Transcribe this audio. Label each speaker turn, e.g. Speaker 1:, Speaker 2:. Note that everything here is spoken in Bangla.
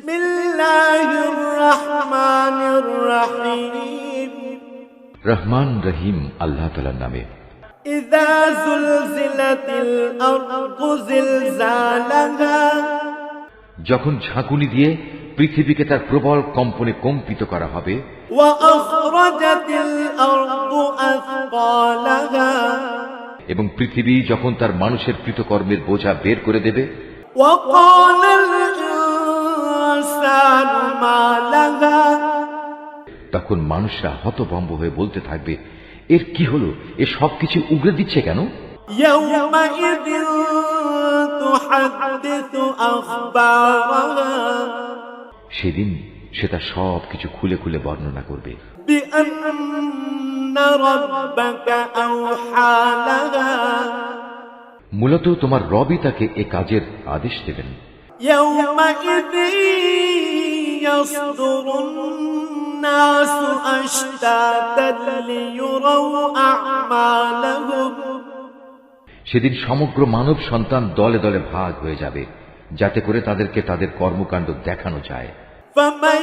Speaker 1: বিসমিল্লাহির রহমানির রহিম।
Speaker 2: রহমান রহিম আল্লাহ তাআলার নামে।
Speaker 1: ইযা যুলজিলাতিল আরদু জিলজালাহা,
Speaker 2: যখন ঝাঁকুনি দিয়ে পৃথিবীকে তার প্রবল কম্পনে কম্পিত করা হবে।
Speaker 1: ওয়া আখরাজাতিল আরদু আথকালাহা,
Speaker 2: এবং পৃথিবী যখন তার মানুষের কৃতকর্মের বোঝা বের করে দেবে।
Speaker 1: ওয়া ক্বালাল ইনসানু মা লাহা,
Speaker 2: তখন মানুষরা হতভম্ব হয়ে বলতে থাকবে, এর কি হলো? এ সবকিছু উগরে দিচ্ছে কেন?
Speaker 1: ইয়াওমাইযিন তুহাদ্দিসু আখবারাহা,
Speaker 2: সেদিন সে তার সবকিছু খুলে খুলে বর্ণনা করবে।
Speaker 1: বিআন্না রাব্বাকা আওহা লাহা,
Speaker 2: মূলত তোমার রবই তাকে এ কাজের আদেশ দেবেন।
Speaker 1: ইয়াওমাইযিন ইয়াসদুরুন নাসু আশতাতান লিয়ুরাউ আ'মালাহুম,
Speaker 2: সেদিন সমগ্র মানব সন্তান দলে দলে ভাগ হয়ে যাবে, যাতে করে তাদেরকে তাদের কর্মকাণ্ড দেখানো যায়।
Speaker 1: ফামান